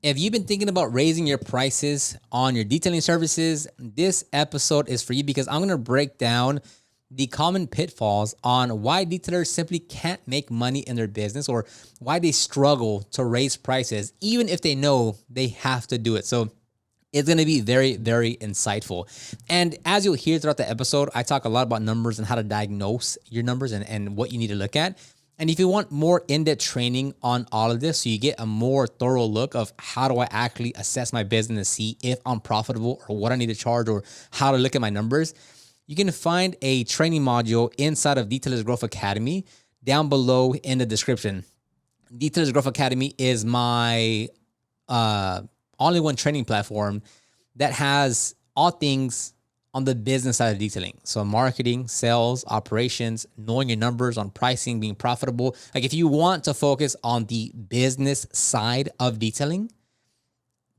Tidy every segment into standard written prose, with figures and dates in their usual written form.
If you've been thinking about raising your prices on your detailing services, this episode is for you because I'm going to break down the common pitfalls on why detailers simply can't make money in their business or why they struggle to raise prices, even if they know they have to do it. So it's going to be very, very insightful. And as you'll hear throughout the episode, I talk a lot about numbers and how to diagnose your numbers and what you need to look at. And if you want more in-depth training on all of this, so you get a more thorough look of how do I actually assess my business and see if I'm profitable or what I need to charge or how to look at my numbers, you can find a training module inside of Detailers Growth Academy down below in the description. Detailers Growth Academy is my only one training platform that has all things on the business side of detailing. So marketing, sales, operations, knowing your numbers on pricing, being profitable. Like if you want to focus on the business side of detailing,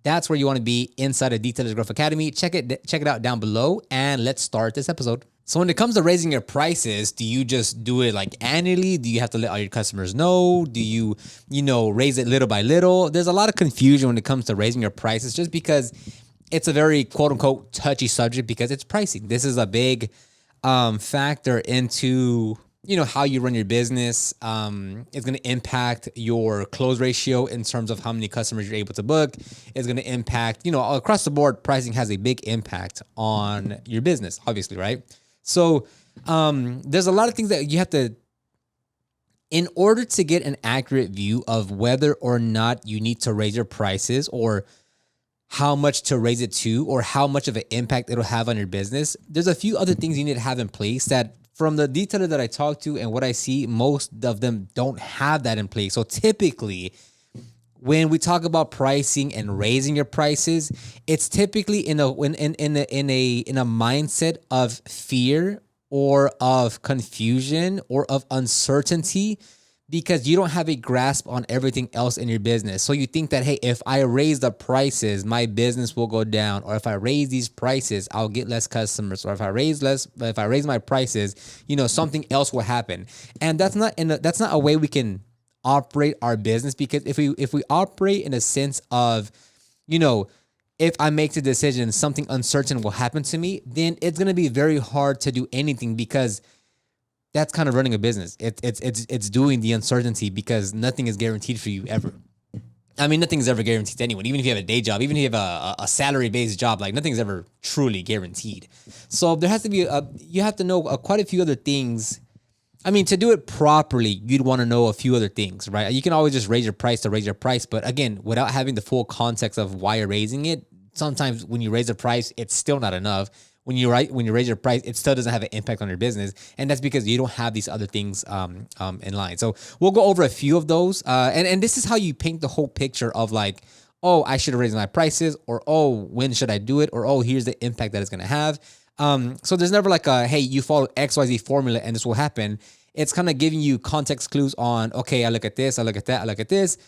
that's where you want to be inside of Detailers Growth Academy. Check it out down below, and let's start this episode. So when it comes to raising your prices, do you just do it like annually? Do you have to let all your customers know? Do you raise it little by little? There's a lot of confusion when it comes to raising your prices just because it's a very quote unquote touchy subject because it's pricing. This is a big factor into how you run your business. It's going to impact your close ratio in terms of how many customers you're able to book. It's going to impact, across the board, pricing has a big impact on your business, obviously, right? So there's a lot of things that you have to, in order to get an accurate view of whether or not you need to raise your prices or how much to raise it to or how much of an impact it'll have on your business. There's a few other things you need to have in place that from the detailer that I talk to and what I see, most of them don't have that in place. So typically when we talk about pricing and raising your prices, it's typically in a mindset of fear or of confusion or of uncertainty, because you don't have a grasp on everything else in your business. So you think that, hey, if I raise the prices, my business will go down. Or if I raise these prices, I'll get less customers. Or if I raise my prices, something else will happen. And that's not a way we can operate our business, because if we operate in a sense of, if I make the decision, something uncertain will happen to me, then it's going to be very hard to do anything, because that's kind of running a business. It's doing the uncertainty, because nothing is guaranteed for you ever. I mean, nothing's ever guaranteed to anyone. Even if you have a day job, even if you have a salary-based job, like nothing's ever truly guaranteed. So there has to be you have to know quite a few other things. I mean, to do it properly, you'd want to know a few other things, right? You can always just raise your price to raise your price, but again, without having the full context of why you're raising it, sometimes when you raise the price, it's still not enough. When you raise your price, it still doesn't have an impact on your business, and that's because you don't have these other things in line. So we'll go over a few of those, and this is how you paint the whole picture of like, oh, I should have raised my prices, or oh, when should I do it, or oh, here's the impact that it's going to have. So there's never like a, hey, you follow XYZ formula and this will happen. It's kind of giving you context clues on, okay, I look at this, I look at that, I look at this.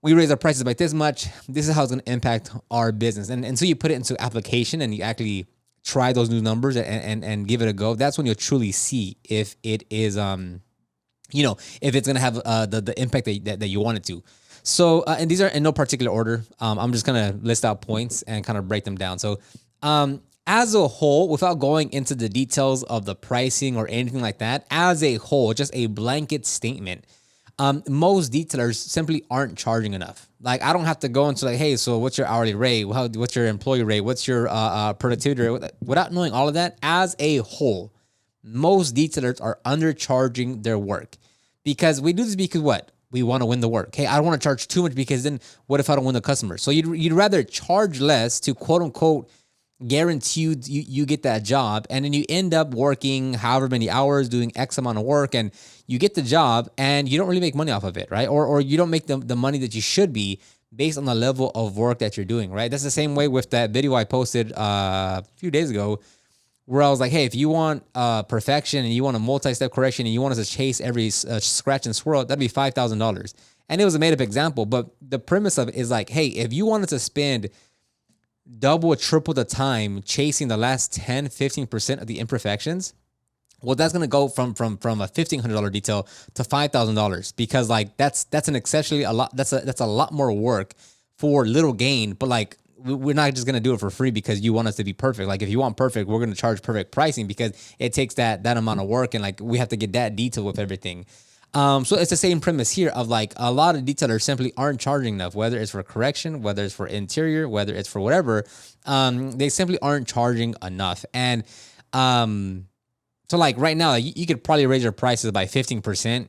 We raise our prices by this much. This is how it's going to impact our business, and so you put it into application and you actually try those new numbers and give it a go. That's when you'll truly see if it is, if it's going to have the impact that you want it to. So, and these are in no particular order. I'm just going to list out points and kind of break them down. So, as a whole, without going into the details of the pricing or anything like that, as a whole, just a blanket statement, most detailers simply aren't charging enough. Like, I don't have to go into like, hey, so what's your hourly rate? What's your employee rate? What's your productivity rate? Without knowing all of that, as a whole, most detailers are undercharging their work, because we do this because what? We want to win the work. Hey, I don't want to charge too much, because then what if I don't win the customer? So you'd rather charge less to quote unquote guarantee you get that job, and then you end up working however many hours doing X amount of work, and you get the job and you don't really make money off of it, right? Or you don't make the money that you should be based on the level of work that you're doing, right? That's the same way with that video I posted a few days ago, where I was like, hey, if you want perfection and you want a multi-step correction and you want us to chase every scratch and swirl, that'd be $5,000. And it was a made-up example, but the premise of it is like, hey, if you wanted to spend double or triple the time chasing the last 10, 15% of the imperfections, well, that's going to go from a $1,500 detail to $5,000, because like that's an exceptionally a lot. That's a lot more work for little gain, but like we're not just gonna do it for free because you want us to be perfect. Like if you want perfect, we're gonna charge perfect pricing because it takes that amount of work and like we have to get that detail with everything. So it's the same premise here of like a lot of detailers simply aren't charging enough, whether it's for correction, whether it's for interior, whether it's for whatever. They simply aren't charging enough. And so like right now, you could probably raise your prices by 15%.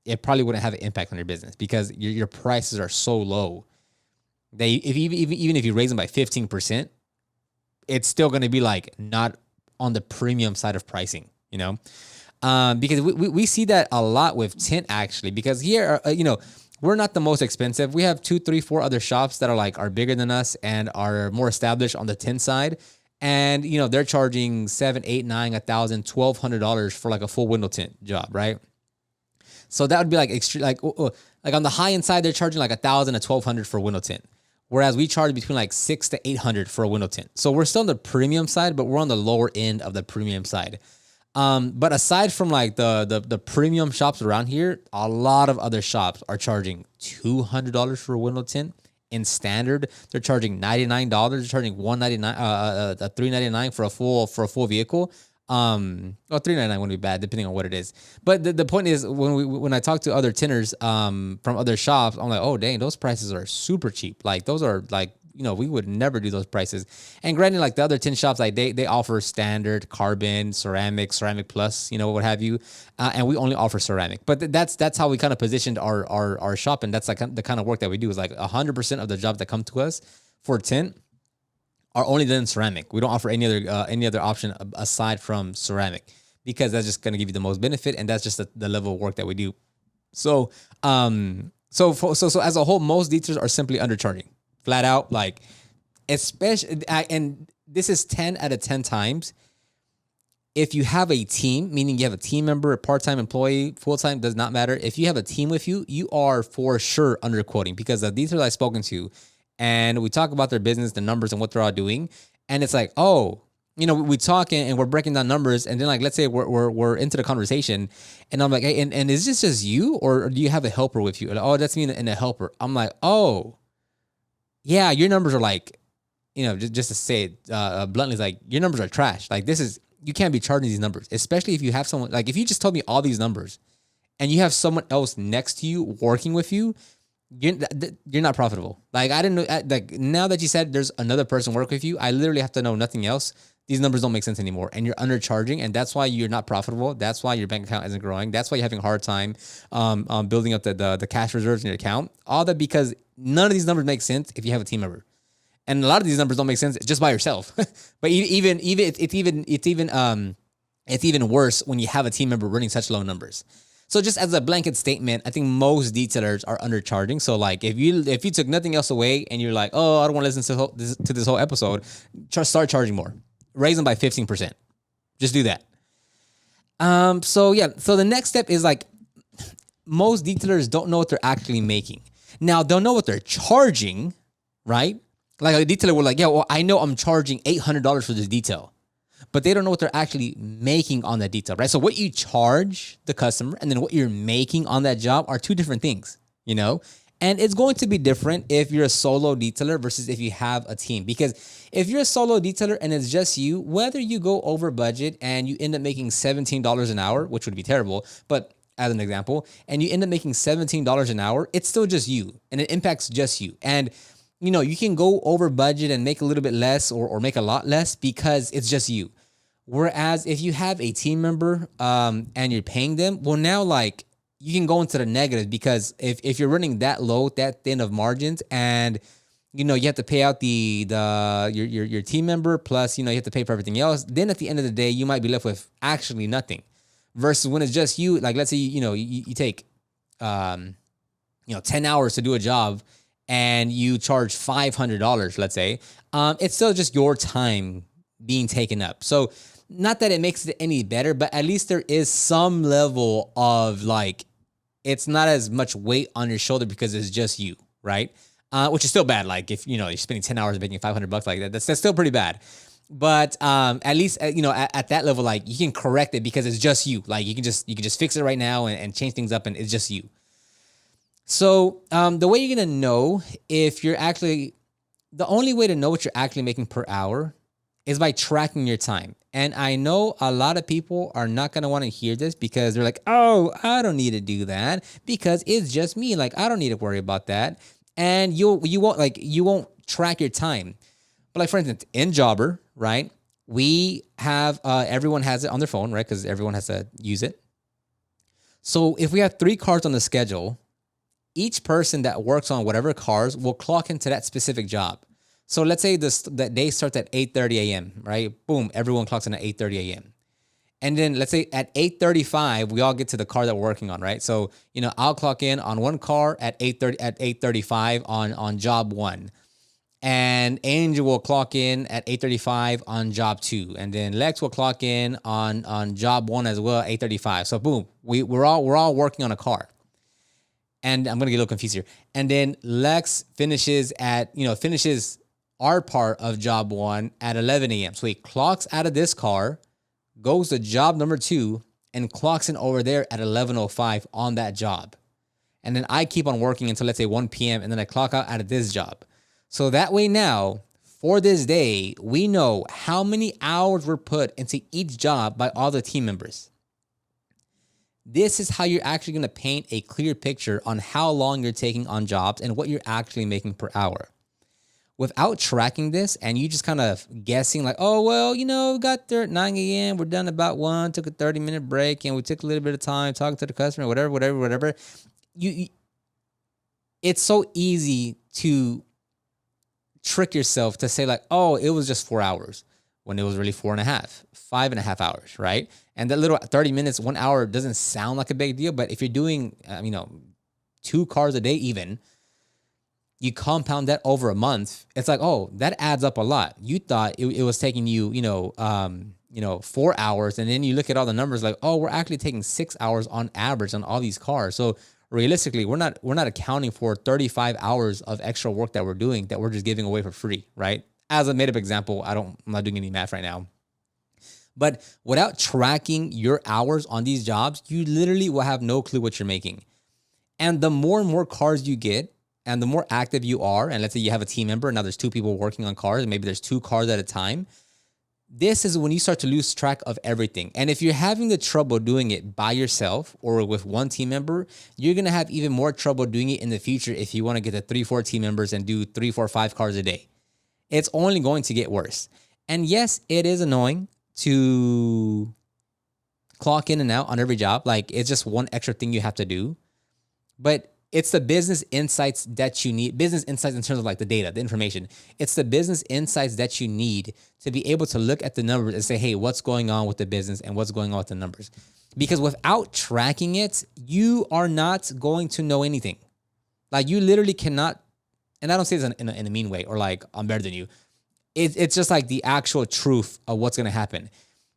It probably wouldn't have an impact on your business because your prices are so low. Even if you raise them by 15%, it's still going to be like not on the premium side of pricing, you know? Because we see that a lot with tint actually, because here, we're not the most expensive. We have 2, 3, 4 other shops that are bigger than us and are more established on the tint side. And, they're charging $7, $8, $9, $1,000, $1,200 for like a full window tint job, right? So that would be like extreme, like on the high end side, they're charging like $1,000 to $1,200 for window tint. Whereas we charge between like $600 to $800 for a window tint. So we're still on the premium side, but we're on the lower end of the premium side. But aside from like the premium shops around here, a lot of other shops are charging $200 for a window tint. In standard, they're charging $99. They're charging $199, $399 for a full vehicle. $399 wouldn't be bad depending on what it is. But the point is, when I talk to other tinters from other shops, I'm like, oh dang, those prices are super cheap. Like those are like, we would never do those prices. And granted, like the other tint shops, like they offer standard, carbon, ceramic plus, what have you. And we only offer ceramic. But that's how we kind of positioned our shop. And that's like the kind of work that we do is like 100% of the jobs that come to us for tint are only done in ceramic. We don't offer any other option aside from ceramic because that's just going to give you the most benefit. And that's just the level of work that we do. So, so as a whole, most detailers are simply undercharging. Flat out, like, especially, and this is 10 out of 10 times. If you have a team, meaning you have a team member, a part-time employee, full-time, does not matter. If you have a team with you, you are for sure underquoting because of these are I've spoken to, and we talk about their business, the numbers, and what they're all doing, and it's like, oh, we talk and we're breaking down numbers, and then like let's say we're into the conversation, and I'm like, hey, and is this just you, or do you have a helper with you? And, oh, that's me and a helper. I'm like, oh. Yeah, your numbers are like, just to say it bluntly, it's like your numbers are trash. Like you can't be charging these numbers, especially if you have someone, like if you just told me all these numbers and you have someone else next to you working with you, you're not profitable. Like I didn't know, like now that you said there's another person working with you, I literally have to know nothing else. These numbers don't make sense anymore and you're undercharging and that's why you're not profitable. That's why your bank account isn't growing. That's why you're having a hard time building up the cash reserves in your account. All that because none of these numbers make sense if you have a team member. And a lot of these numbers don't make sense just by yourself. But it's even worse when you have a team member running such low numbers. So just as a blanket statement, I think most detailers are undercharging. So like if you took nothing else away and you're like, oh, I don't want to listen to this whole episode, start charging more. Raise them by 15%. Just do that. So the next step is like most detailers don't know what they're actually making. Now they'll know what they're charging, right? Like a detailer will like, yeah, well, I know I'm charging $800 for this detail, but they don't know what they're actually making on that detail, right? So what you charge the customer and then what you're making on that job are two different things, And it's going to be different if you're a solo detailer versus if you have a team. Because if you're a solo detailer and it's just you, whether you go over budget and you end up making $17 an hour, which would be terrible, but as an example, and you end up making $17 an hour, it's still just you and it impacts just you. And, you can go over budget and make a little bit less or make a lot less because it's just you. Whereas if you have a team member and you're paying them, well, now like you can go into the negative because if you're running that low, that thin of margins and, you have to pay out your team member plus, you have to pay for everything else. Then at the end of the day, you might be left with actually nothing. Versus when it's just you, like let's say you take 10 hours to do a job and you charge $500, let's say, it's still just your time being taken up. So not that it makes it any better, but at least there is some level of like, it's not as much weight on your shoulder because it's just you, right? Which is still bad. Like if, you're spending 10 hours making $500 like that, that's still pretty bad. But at least, at that level, like you can correct it because it's just you. Like you can just fix it right now and change things up and it's just you. So the way you're gonna know if you're actually the only way to know what you're actually making per hour is by tracking your time. And I know a lot of people are not going to want to hear this because they're like, "Oh, I don't need to do that because it's just me. Like I don't need to worry about that." And you won't track your time. But like for instance, in Jobber, right? We have everyone has it on their phone, right? Because everyone has to use it. So if we have 3 cars on the schedule, each person that works on whatever cars will clock into that specific job. So let's say that day starts at 8:30 a.m., right? Boom, everyone clocks in at 8:30 a.m. And then let's say at 8:35, we all get to the car that we're working on, right? So, I'll clock in on one car at 8:35 on job 1. And Angel will clock in at 8:35 on job 2. And then Lex will clock in on job 1 as well, 8:35. So boom, we're all working on a car. And I'm gonna get a little confused here. And then Lex finishes our part of job 1 at 11 a.m. So he clocks out of this car, goes to job number 2, and clocks in over there at 11:05 on that job. And then I keep on working until let's say 1 p.m. and then I clock out of this job. So that way now, for this day, we know how many hours were put into each job by all the team members. This is how you're actually going to paint a clear picture on how long you're taking on jobs and what you're actually making per hour. Without tracking this and you just kind of guessing like, oh, well, we got there at 9 a.m. We're done about 1, took a 30-minute break, and we took a little bit of time talking to the customer, whatever. It's so easy to trick yourself to say like, oh, it was just 4 hours when it was really 4.5, 5.5 hours, right? And that little 30 minutes, 1 hour doesn't sound like a big deal. But if you're doing, 2 cars a day, even you compound that over a month, it's like, oh, that adds up a lot. You thought it was taking you, 4 hours. And then you look at all the numbers like, oh, we're actually taking 6 hours on average on all these cars. So realistically, we're not accounting for 35 hours of extra work that we're doing that we're just giving away for free, right? As a made-up example, I'm not doing any math right now. But without tracking your hours on these jobs, you literally will have no clue what you're making. And the more and more cars you get, and the more active you are, and let's say you have a team member, and now there's 2 people working on cars, and maybe there's 2 cars at a time, this is when you start to lose track of everything. And if you're having the trouble doing it by yourself or with one team member, you're going to have even more trouble doing it in the future if you want to get the 3-4 team members and do 3, 4, 5 cars a day. It's only going to get worse. And yes, it is annoying to clock in and out on every job. Like it's just one extra thing you have to do. But it's the business insights that you need, business insights in terms of like the data, the information. It's the business insights that you need to be able to look at the numbers and say, hey, what's going on with the business and what's going on with the numbers? Because without tracking it, you are not going to know anything. Like you literally cannot, and I don't say this in a mean way or like I'm better than you. It's just like the actual truth of what's going to happen.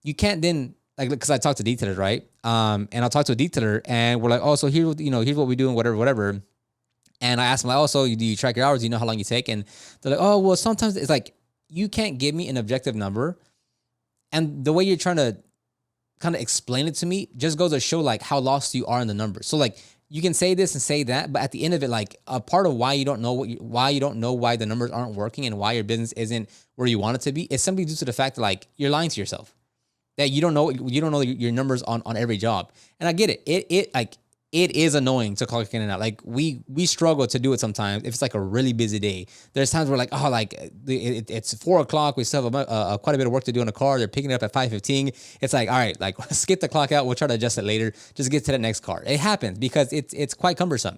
You can't then, like, because I talk to detailers, right? And I'll talk to a detailer and we're like, oh, so here's what we do and whatever. And I ask them, like, oh, so do you track your hours? Do you know how long you take? And they're like, oh, well, sometimes it's like, you can't give me an objective number. And the way you're trying to kind of explain it to me just goes to show like how lost you are in the numbers. So like you can say this and say that, but at the end of it, like a part of why you don't know why the numbers aren't working and why your business isn't where you want it to be is simply due to the fact that like you're lying to yourself. That you don't know your numbers on every job. And I get it. It is annoying to clock in and out. Like we struggle to do it sometimes if it's like a really busy day. There's times where like, oh, like it's 4:00. We still have quite a bit of work to do in the car. They're picking it up at 5:15. It's like, all right, like skip the clock out. We'll try to adjust it later. Just get to the next car. It happens because it's quite cumbersome.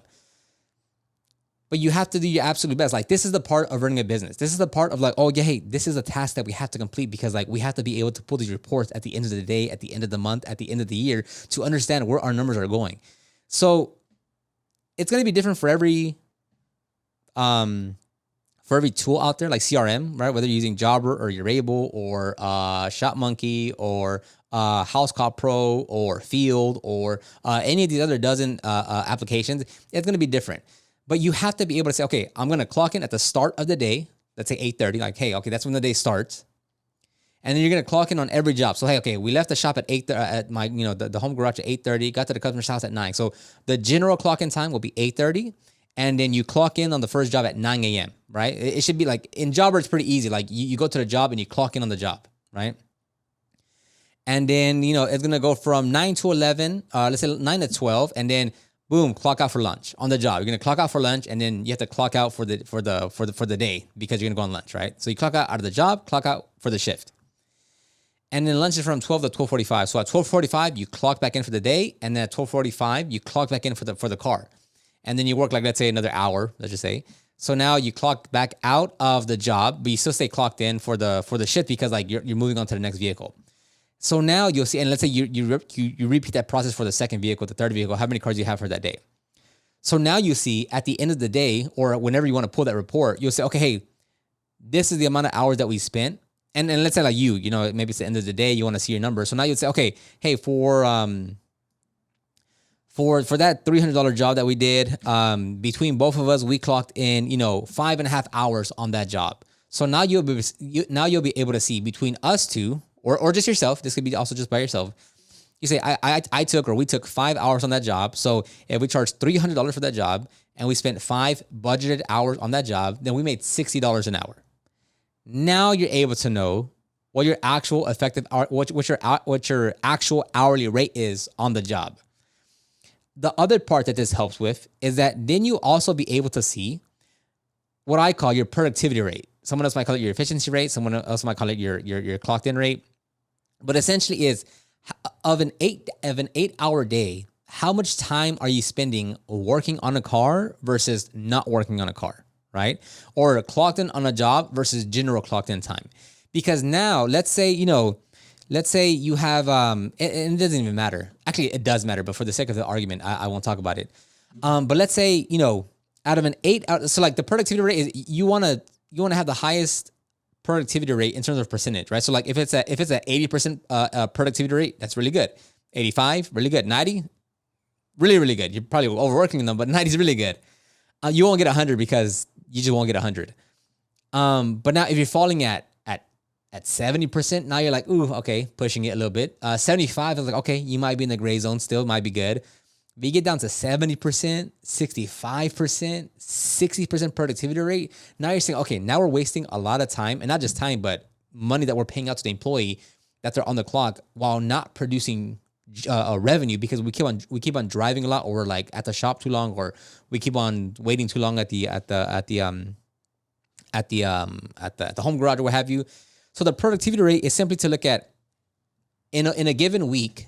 But you have to do your absolute best. Like this is the part of running a business. This is the part of like, oh yeah, hey, this is a task that we have to complete because like we have to be able to pull these reports at the end of the day, at the end of the month, at the end of the year to understand where our numbers are going. So it's going to be different for every tool out there, like CRM, right? Whether you're using Jobber or Urable or ShopMonkey or House Call Pro or Field or any of these other dozen applications, it's going to be different. But you have to be able to say, okay, I'm going to clock in at the start of the day. Let's say 8:30. Like, hey, okay, that's when the day starts. And then you're gonna clock in on every job. So hey, okay, we left the shop at 8 at my the home garage at 8:30, got to the customer's house at 9. So the general clock in time will be 8:30, and then you clock in on the first job at 9 a.m. Right? It should be like in Jobber, it's pretty easy. Like you go to the job and you clock in on the job, right? And then it's gonna go from 9 to 11, let's say 9 to 12, and then boom, clock out for lunch on the job. You're gonna clock out for lunch, and then you have to clock out for the day because you're gonna go on lunch, right? So you clock out of the job, clock out for the shift. And then lunch is from 12 to 12:45. So at 12:45, you clock back in for the day. And then at 12:45, you clock back in for the car. And then you work like, let's say another hour, let's just say. So now you clock back out of the job, but you still stay clocked in for the shift because like you're moving on to the next vehicle. So now you'll see, and let's say you repeat that process for the second vehicle, the third vehicle, how many cars you have for that day. So now you see at the end of the day, or whenever you want to pull that report, you'll say, okay, hey, this is the amount of hours that we spent. And let's say like maybe it's the end of the day, you want to see your number. So now you'd say, okay, hey, for that $300 job that we did, between both of us, we clocked in, 5.5 hours on that job. So now you'll be able to see between us two, or just yourself. This could be also just by yourself. You say, we took 5 hours on that job. So if we charged $300 for that job and we spent 5 budgeted hours on that job, then we made $60 an hour. Now you're able to know what your actual effective what your actual hourly rate is on the job. The other part that this helps with is that then you also be able to see what I call your productivity rate. Someone else might call it your efficiency rate. Someone else might call it your clocked in rate. But essentially is of an 8-hour day, how much time are you spending working on a car versus not working on a car? Right? Or clocked in on a job versus general clocked in time. Because now, let's say you have, and it doesn't even matter. Actually, it does matter, but for the sake of the argument, I won't talk about it. But let's say, out of an 8 hour, so like the productivity rate is you want to have the highest productivity rate in terms of percentage, right? So like if it's a 80% productivity rate, that's really good. 85, really good. 90, really, really good. You're probably overworking them, but 90 is really good. You won't get 100 because you just won't get 100. But now if you're falling at 70%, now you're like, ooh, okay, pushing it a little bit. 75 is like, okay, you might be in the gray zone still, might be good. But you get down to 70%, 65%, 60% productivity rate. Now you're saying, okay, now we're wasting a lot of time, and not just time, but money that we're paying out to the employee that they're on the clock while not producing revenue because we keep on driving a lot, or we're like at the shop too long, or we keep on waiting too long at the home garage or what have you. So the productivity rate is simply to look at in a given week,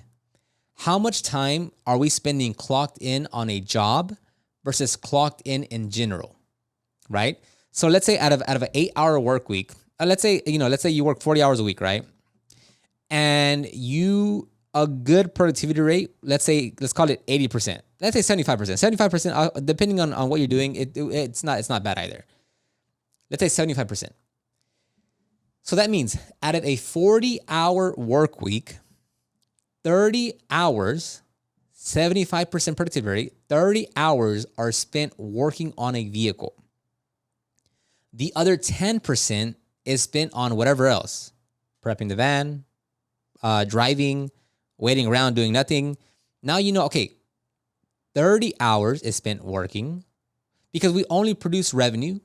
how much time are we spending clocked in on a job versus clocked in general, right? So let's say out of an 8-hour work week, let's say you work 40 hours a week, right? And a good productivity rate, let's call it 80%. Let's say 75%. 75%, depending on what you're doing, it's not bad either. Let's say 75%. So that means out of a 40-hour work week, 30 hours, 75% productivity rate, 30 hours are spent working on a vehicle. The other 10% is spent on whatever else, prepping the van, driving, waiting around, doing nothing. Now okay, 30 hours is spent working because we only produce revenue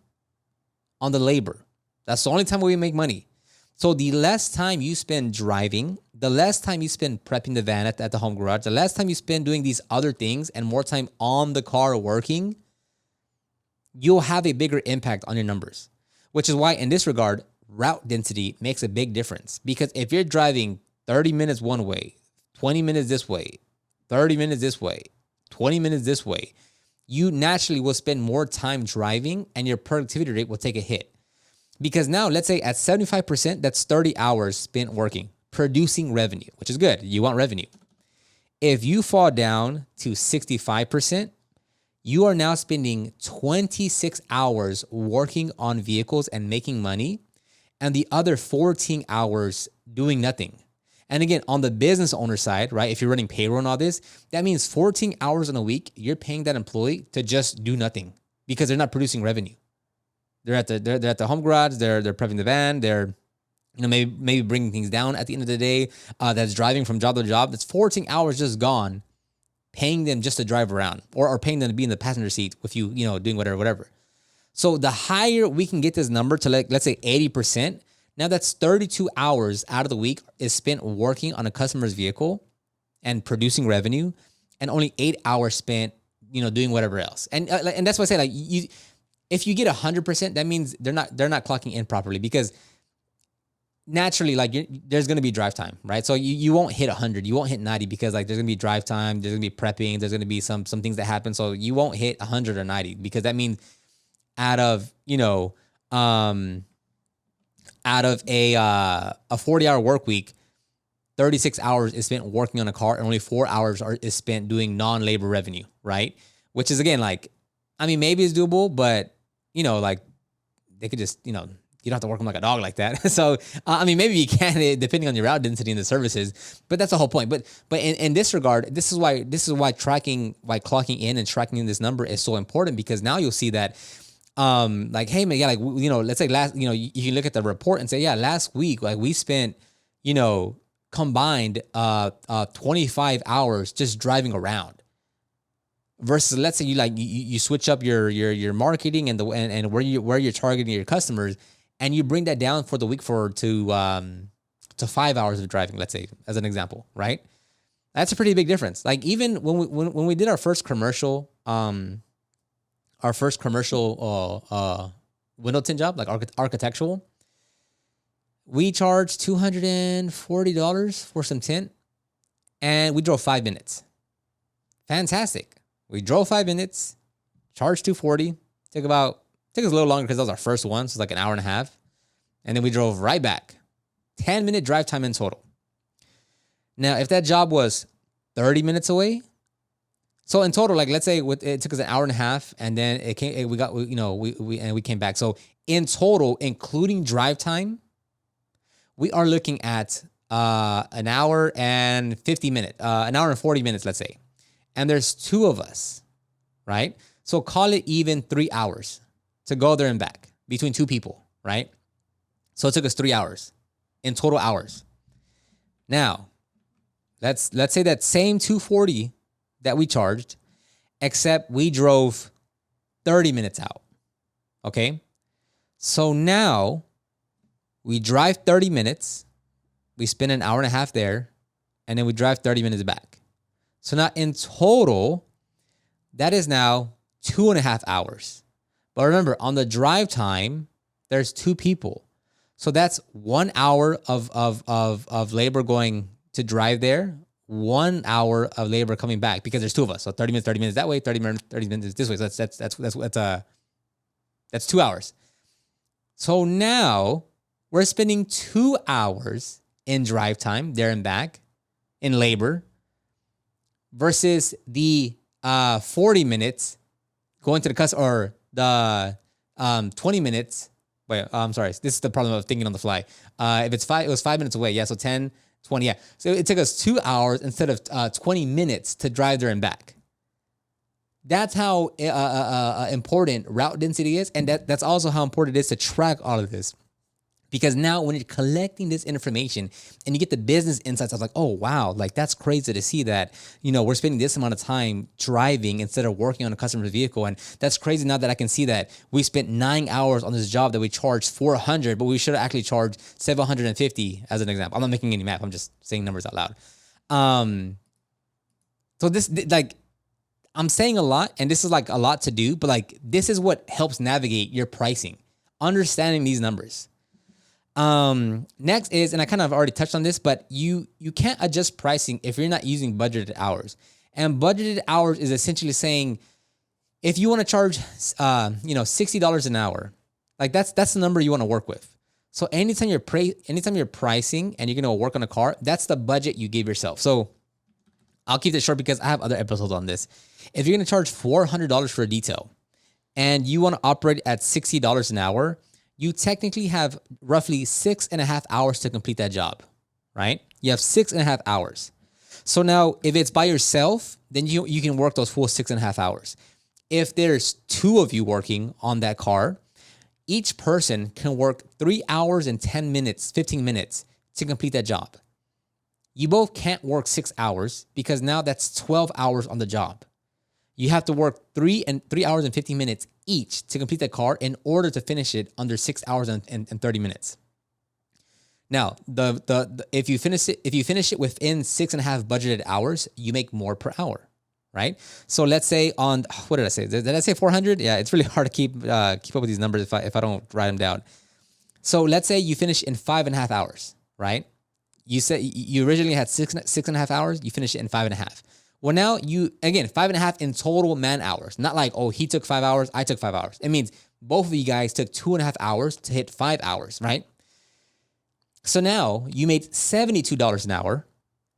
on the labor. That's the only time where we make money. So the less time you spend driving, the less time you spend prepping the van at the home garage, the less time you spend doing these other things and more time on the car working, you'll have a bigger impact on your numbers. Which is why in this regard, route density makes a big difference. Because if you're driving 30 minutes one way, 20 minutes this way, 30 minutes this way, 20 minutes this way, you naturally will spend more time driving and your productivity rate will take a hit. Because now, let's say at 75%, that's 30 hours spent working, producing revenue, which is good. You want revenue. If you fall down to 65%, you are now spending 26 hours working on vehicles and making money, and the other 14 hours doing nothing. And again, on the business owner side, right, if you're running payroll and all this, that means 14 hours in a week, you're paying that employee to just do nothing because they're not producing revenue. They're at the home garage, they're prepping the van, they're maybe bringing things down at the end of the day, that's driving from job to job. That's 14 hours just gone, paying them just to drive around, or paying them to be in the passenger seat with you, doing whatever. So the higher we can get this number to, like, let's say 80%, now that's 32 hours out of the week is spent working on a customer's vehicle and producing revenue, and only 8 hours spent, doing whatever else. And that's why I say, like, if you get 100%, that means they're not clocking in properly, because naturally, like, there's going to be drive time, right? So you won't hit 100, you won't hit 90, because, like, there's going to be drive time, there's going to be prepping, there's going to be some things that happen. So you won't hit 100 or 90, because that means out of a 40-hour work week, 36 hours is spent working on a car, and only 4 hours is spent doing non-labor revenue, right? Which is, again, like, I mean, maybe it's doable, but, like, they could just, you don't have to work them like a dog like that. So, I mean, maybe you can, depending on your route density and the services, but that's the whole point. But in this regard, this is why clocking in and tracking in this number is so important, because now you'll see that, like, hey man, yeah, like, let's say you can look at the report and say, yeah, last week, like, we spent, combined, 25 hours just driving around, versus, let's say you switch up your marketing and where you're targeting your customers, and you bring that down for the week to 5 hours of driving, let's say, as an example, right? That's a pretty big difference. Like, even when we did our first commercial, window tint job, like architectural, we charged $240 for some tint, and we drove 5 minutes. Fantastic. We drove 5 minutes, charged $240. Took us a little longer because that was our first one, so it's like an hour and a half. And then we drove right back. 10-minute drive time in total. Now, if that job was 30 minutes away, so in total, like, let's say it took us an hour and a half, and then we came back. So in total, including drive time, we are looking at an hour and 40 minutes, let's say. And there's 2 of us, right? So call it even 3 hours to go there and back between 2 people, right? So it took us 3 hours in total hours. Now, let's say that same $240 that we charged, except we drove 30 minutes out. Okay? So now we drive 30 minutes, we spend an hour and a half there, and then we drive 30 minutes back. So now in total, that is now 2.5 hours. But remember, on the drive time, there's 2 people. So that's 1 hour of labor going to drive there, 1 hour of labor coming back, because there's 2 of us. So 30 minutes that way, 30 minutes this way. So that's 2 hours. So now we're spending 2 hours in drive time there and back in labor, versus the 40 minutes going to the customer, or the 20 minutes. Wait, I'm sorry. This is the problem of thinking on the fly. If it was 5 minutes away. Yeah. So 10, 20. Yeah. So it took us 2 hours instead of 20 minutes to drive there and back. That's how important route density is. And that's also how important it is to track all of this. Because now when you're collecting this information and you get the business insights, I was like, oh, wow, like, that's crazy to see that, we're spending this amount of time driving instead of working on a customer's vehicle. And that's crazy now that I can see that we spent 9 hours on this job that we charged $400, but we should have actually charged $750 as an example. I'm not making any math. I'm just saying numbers out loud. So this, like, I'm saying a lot, and this is like a lot to do, but like, this is what helps navigate your pricing, understanding these numbers. Next is, and I kind of already touched on this, but you can't adjust pricing if you're not using budgeted hours. And budgeted hours is essentially saying, if you want to charge, $60 an hour, like, that's the number you want to work with. So anytime you're pricing and you're going to work on a car, that's the budget you give yourself. So I'll keep this short because I have other episodes on this. If you're going to charge $400 for a detail and you want to operate at $60 an hour, you technically have roughly 6.5 hours to complete that job, right? You have 6.5 hours. So now if it's by yourself, then you can work those full 6.5 hours. If there's 2 of you working on that car, each person can work 3 hours and 10 minutes, 15 minutes to complete that job. You both can't work 6 hours because now that's 12 hours on the job. You have to work 3 hours and 15 minutes each to complete that car in order to finish it under 6 hours and 30 minutes. Now, if you finish it within 6.5 budgeted hours, you make more per hour, right? So let's say on, what did I say? Did I say 400? Yeah, it's really hard to keep up with these numbers if I don't write them down. So let's say you finish in 5.5 hours, right? You said you originally had 6.5 hours. You finish it in 5.5. Well, now again, 5.5 in total man hours. Not like, oh, he took 5 hours, I took 5 hours. It means both of you guys took 2.5 hours to hit 5 hours, right? So now you made $72 an hour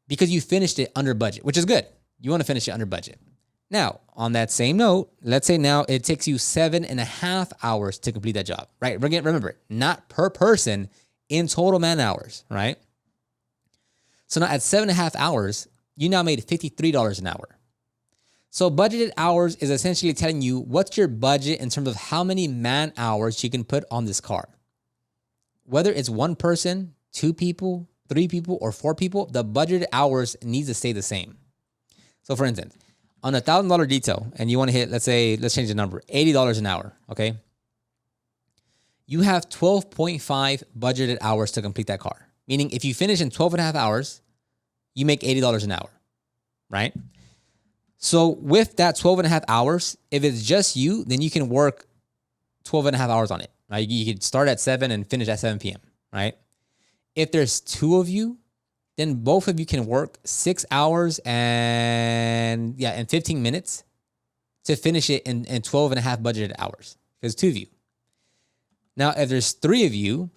because you finished it under budget, which is good. You want to finish it under budget. Now, on that same note, let's say now it takes you 7.5 hours to complete that job, right? Again, remember, not per person, in total man hours, right? So now at 7.5 hours, you now made $53 an hour. So budgeted hours is essentially telling you what's your budget in terms of how many man hours you can put on this car. Whether it's one person, 2 people, 3 people, or 4 people, the budgeted hours needs to stay the same. So for instance, on a $1,000 detail, and you want to hit, let's change the number, $80 an hour, okay? You have 12.5 budgeted hours to complete that car. Meaning if you finish in 12.5 hours, you make $80 an hour, right? So with that 12.5 hours, if it's just you, then you can work 12.5 hours on it, right? You could start at 7 and finish at 7 p.m., right? If there's 2 of you, then both of you can work 6 hours and 15 minutes to finish it in 12.5 budgeted hours. Because 2 of you. Now, if there's 3 of you,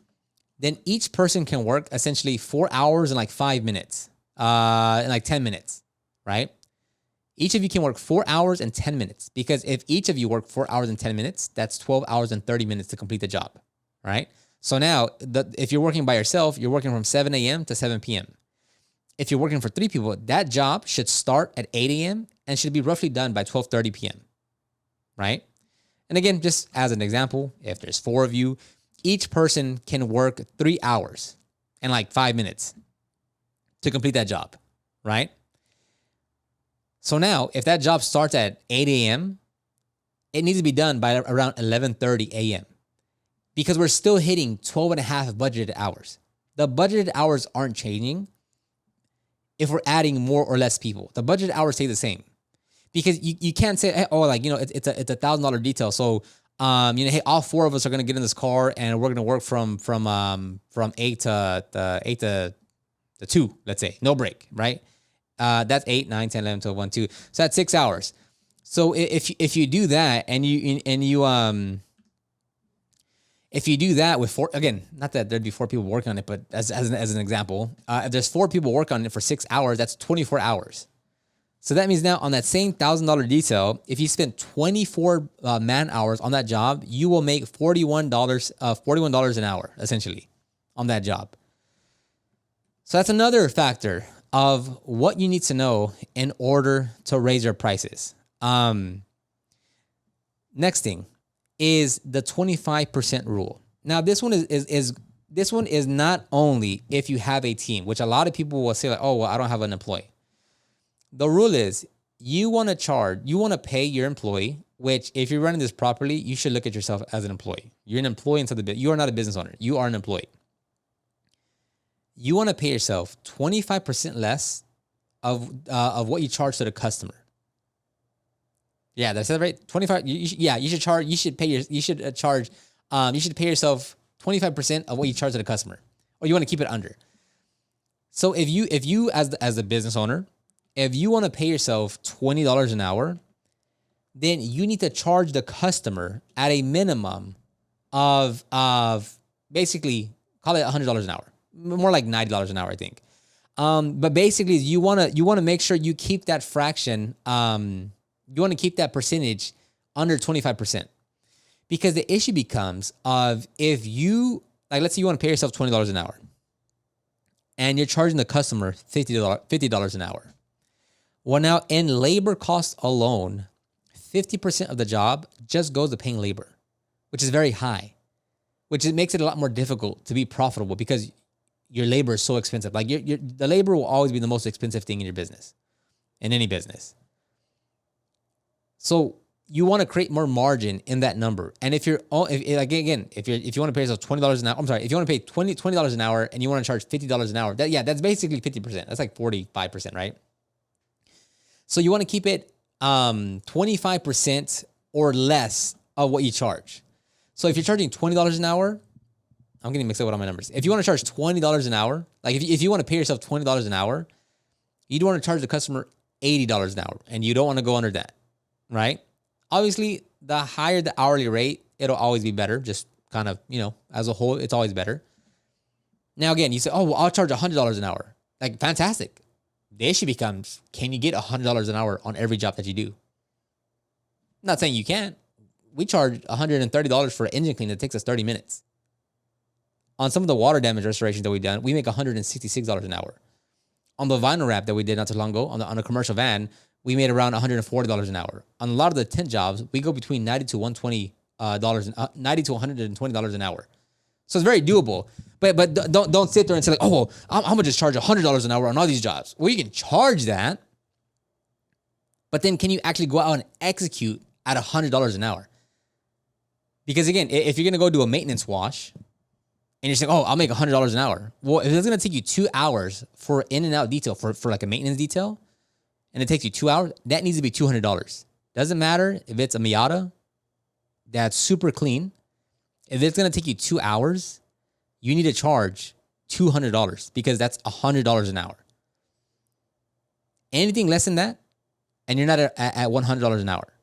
then each person can work essentially 4 hours and like 5 minutes, and like 10 minutes, right? Each of you can work 4 hours and 10 minutes because if each of you work 4 hours and 10 minutes, that's 12 hours and 30 minutes to complete the job, right? So now, if you're working by yourself, you're working from 7 a.m. to 7 p.m. If you're working for 3 people, that job should start at 8 a.m. and should be roughly done by 12:30 p.m., right? And again, just as an example, if there's 4 of you, each person can work 3 hours and like 5 minutes to complete that job, right? So now, if that job starts at 8 a.m., it needs to be done by around 11:30 a.m. because we're still hitting 12.5 budgeted hours. The budgeted hours aren't changing if we're adding more or less people. The budgeted hours stay the same because you can't say, hey, oh, like, it's a $1,000 detail. So, hey, all 4 of us are going to get in this car and we're going to work from 8 to 2, let's say, no break, right? That's 8, 9, 10, 11, 12, 1, 2. So that's 6 hours. So if you do that if you do that with 4, again, not that there'd be 4 people working on it, but as an example, if there's 4 people working on it for 6 hours, that's 24 hours. So that means now on that same $1,000 detail, if you spend 24 man hours on that job, you will make $41 an hour, essentially, on that job. So that's another factor of what you need to know in order to raise your prices. Next thing is the 25% rule. Now, this one is not only if you have a team, which a lot of people will say like, oh, well, I don't have an employee. The rule is you want to pay your employee, which if you're running this properly, you should look at yourself as an employee. You're an employee inside the business. You are not a business owner. You are an employee. You want to pay yourself 25% less of what you charge to the customer. Yeah, that's right. 25. You should pay yourself 25% of what you charge to the customer, or you want to keep it under. So if you as a business owner, if you want to pay yourself $20 an hour, then you need to charge the customer at a minimum of basically call it $100 an hour, more like $90 an hour, I think. But basically, you want to make sure you keep that fraction. You want to keep that percentage under 25%, because the issue becomes of if you let's say you want to pay yourself $20 an hour, and you're charging the customer $50 an hour. Well, now in labor costs alone, 50% of the job just goes to paying labor, which is very high. which it makes it a lot more difficult to be profitable because your labor is so expensive. Like the labor will always be the most expensive thing in your business, in any business. So you want to create more margin in that number. And if you want to pay yourself $20 an hour, if you want to pay $20 an hour and you want to charge $50 an hour, that's basically 50%. That's like 45%, right? So you want to keep it 25% or less of what you charge. So if you're charging $20 an hour, I'm getting mixed up with all my numbers. If you want to charge $20 an hour, like if you want to pay yourself $20 an hour, you'd want to charge the customer $80 an hour, and you don't want to go under that, right? Obviously, the higher the hourly rate, it'll always be better. Just kind of, as a whole, it's always better. Now, again, you say, oh, well, I'll charge $100 an hour. Like, fantastic. The issue becomes, can you get $100 an hour on every job that you do? I'm not saying you can't. We charge $130 for an engine clean that takes us 30 minutes. On some of the water damage restorations that we've done, we make $166 an hour. On the vinyl wrap that we did not too long ago, on a commercial van, we made around $140 an hour. On a lot of the tent jobs, we go between $90 to $120 $90 to $120 an hour. So it's very doable. But don't sit there and say like, oh, well, I'm gonna just charge $100 an hour on all these jobs. Well, you can charge that, but then can you actually go out and execute at $100 an hour? Because again, if you're gonna go do a maintenance wash, and you're saying, oh, I'll make $100 an hour. Well, if it's going to take you 2 hours for in and out detail, for like a maintenance detail, and it takes you 2 hours, that needs to be $200. Doesn't matter if it's a Miata that's super clean. If it's going to take you 2 hours, you need to charge $200 because that's $100 an hour. Anything less than that, and you're not at $100 an hour.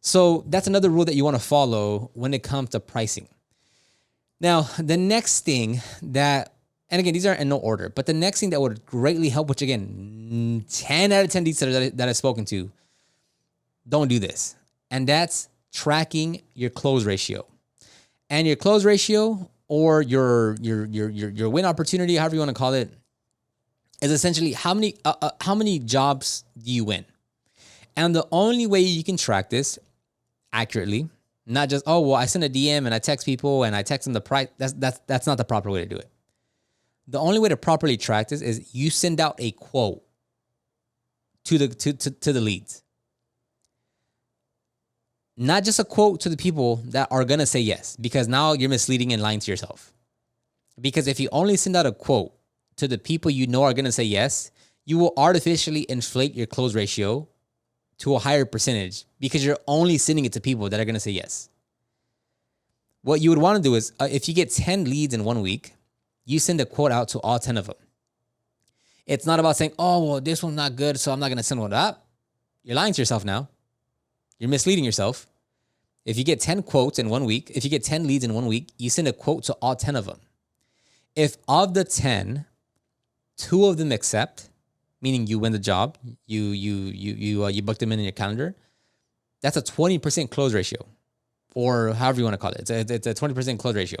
So that's another rule that you want to follow when it comes to pricing. Now, the next thing that, and again, these are in no order, but the next thing that would greatly help, which again, 10 out of 10 leads that I've spoken to, don't do this. And that's tracking your close ratio. And your close ratio, or your win opportunity, however you want to call it, is essentially how many jobs do you win? And the only way you can track this accurately, not just, oh, well, I send a DM and I text people and I text them the price. That's not the proper way to do it. The only way to properly track this is you send out a quote to the leads. Not just a quote to the people that are going to say yes, because now you're misleading and lying to yourself. Because if you only send out a quote to the people you know are going to say yes, you will artificially inflate your close ratio to a higher percentage because you're only sending it to people that are going to say yes. What you would want to do is if you get 10 leads in 1 week, you send a quote out to all 10 of them. It's not about saying, oh, well, this one's not good, so I'm not going to send one up. You're lying to yourself now. You're misleading yourself. If you get 10 quotes in 1 week, if you get 10 leads in 1 week, you send a quote to all 10 of them. If of the 10, 2 of them accept, meaning you win the job, you book them in your calendar, that's a 20% close ratio, or however you want to call it. It's a 20% close ratio.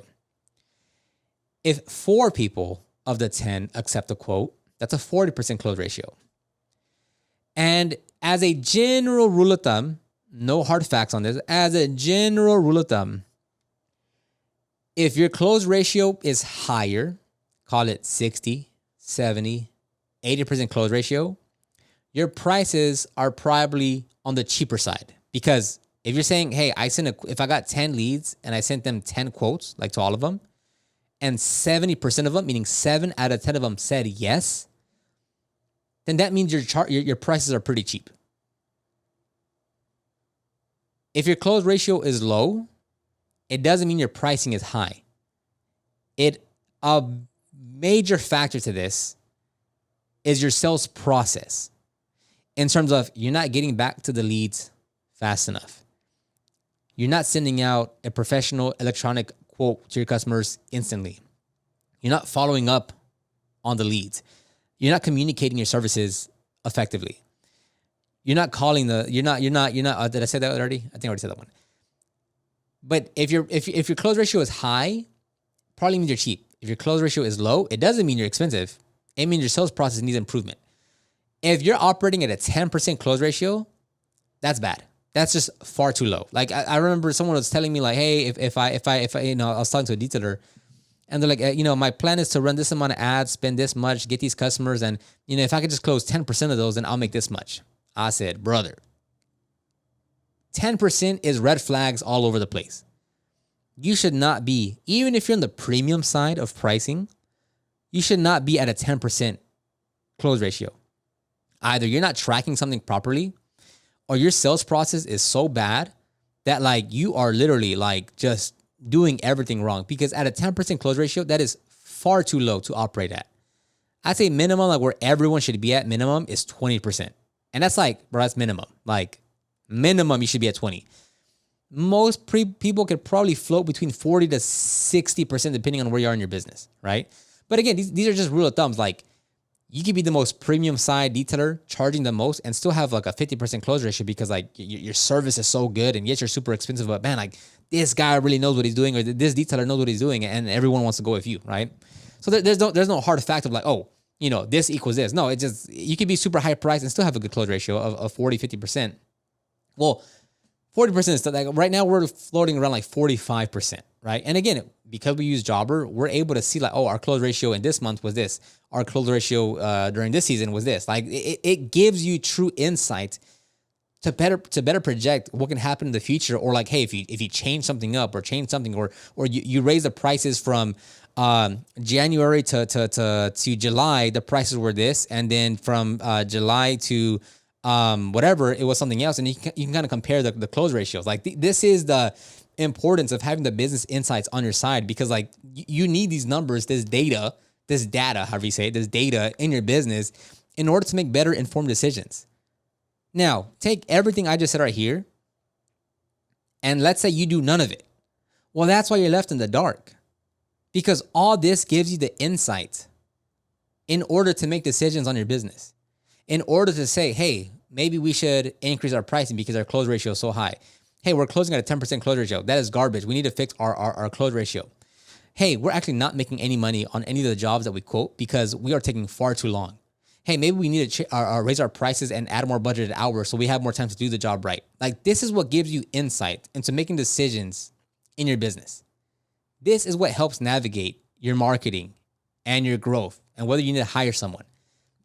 If 4 people of the 10 accept the quote, that's a 40% close ratio. And as a general rule of thumb, no hard facts on this, as a general rule of thumb, if your close ratio is higher, call it 60, 70, 80% close ratio, your prices are probably on the cheaper side. Because if you're saying, hey, if I got 10 leads and I sent them 10 quotes, like to all of them, and 70% of them, meaning 7 out of 10 of them said yes, then that means your prices are pretty cheap. If your close ratio is low, it doesn't mean your pricing is high. A major factor to this is your sales process, in terms of you're not getting back to the leads fast enough. You're not sending out a professional electronic quote to your customers instantly. You're not following up on the leads. You're not communicating your services effectively. You're not calling did I say that already? I think I already said that one. But if your close ratio is high, probably means you're cheap. If your close ratio is low, it doesn't mean you're expensive. It means your sales process needs improvement. If you're operating at a 10% close ratio, that's bad. That's just far too low. Like I remember someone was telling me like, hey, if I, you know, I was talking to a detailer and they're like, you know, my plan is to run this amount of ads, spend this much, get these customers. And, you know, if I could just close 10% of those, then I'll make this much. I said, brother, 10% is red flags all over the place. You should not be, even if you're on the premium side of pricing, you should not be at a 10% close ratio. Either you're not tracking something properly or your sales process is so bad that like you are literally like just doing everything wrong, because at a 10% close ratio, that is far too low to operate at. I'd say minimum, like where everyone should be at minimum is 20%. And that's like, bro, that's minimum. Like minimum, you should be at 20. Most people could probably float between 40 to 60% depending on where you are in your business, right? But again, these are just rule of thumbs. Like you could be the most premium side detailer charging the most and still have like a 50% close ratio because like your service is so good and yet you're super expensive. But man, like this guy really knows what he's doing, or this detailer knows what he's doing, and everyone wants to go with you, right? So there's no hard fact of like, oh, you know, this equals this. No, it just, you could be super high priced and still have a good close ratio of 40, 50%. Well, 40% is still, like right now we're floating around like 45%, right? And again, because we use Jobber, we're able to see like, oh, our close ratio in this month was this. Our close ratio during this season was this. Like it gives you true insight to better project what can happen in the future, or like, hey, if you change something up or change something, or you raise the prices from January to July, the prices were this, and then from July to whatever, it was something else, and you can kind of compare the close ratios. Like this is the importance of having the business insights on your side, because like you need these numbers, this data, however you say it, this data in your business in order to make better informed decisions. Now, take everything I just said right here, and let's say you do none of it. Well, that's why you're left in the dark, because all this gives you the insight in order to make decisions on your business, in order to say, hey, maybe we should increase our pricing because our close ratio is so high. Hey, we're closing at a 10% close ratio. That is garbage. We need to fix our close ratio. Hey, we're actually not making any money on any of the jobs that we quote because we are taking far too long. Hey, maybe we need to raise our prices and add more budgeted hours so we have more time to do the job right. Like this is what gives you insight into making decisions in your business. This is what helps navigate your marketing and your growth and whether you need to hire someone.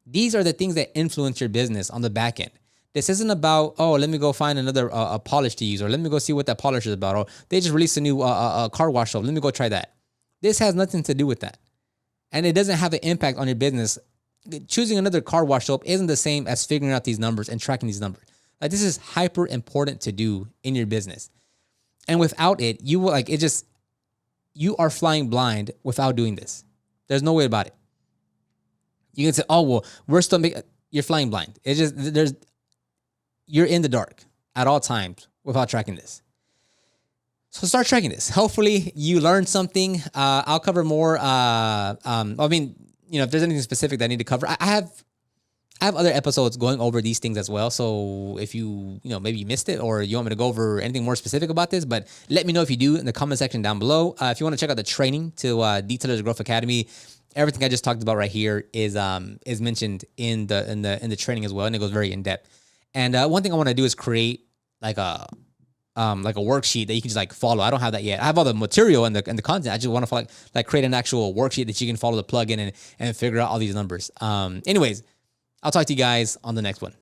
These are the things that influence your business on the back end. This isn't about, oh, let me go find another polish to use, or let me go see what that polish is about, or they just released a new car wash soap. Let me go try that. This has nothing to do with that. And it doesn't have an impact on your business. Choosing another car wash soap isn't the same as figuring out these numbers and tracking these numbers. Like this is hyper important to do in your business. And without it, you will you are flying blind without doing this. There's no way about it. You can say, oh, well, you're flying blind. It's just, you're in the dark at all times without tracking this. So start tracking this. Hopefully you learned something. I'll cover more. If there's anything specific that I need to cover, I have other episodes going over these things as well. So if maybe you missed it, or you want me to go over anything more specific about this, but let me know if you do in the comment section down below. If you want to check out the training to Detailers Growth Academy, everything I just talked about right here is mentioned in the training as well, and it goes very in depth. And one thing I want to do is create like a worksheet that you can just like follow. I don't have that yet. I have all the material and the content. I just want to like create an actual worksheet that you can follow the plugin and figure out all these numbers. Anyways, I'll talk to you guys on the next one.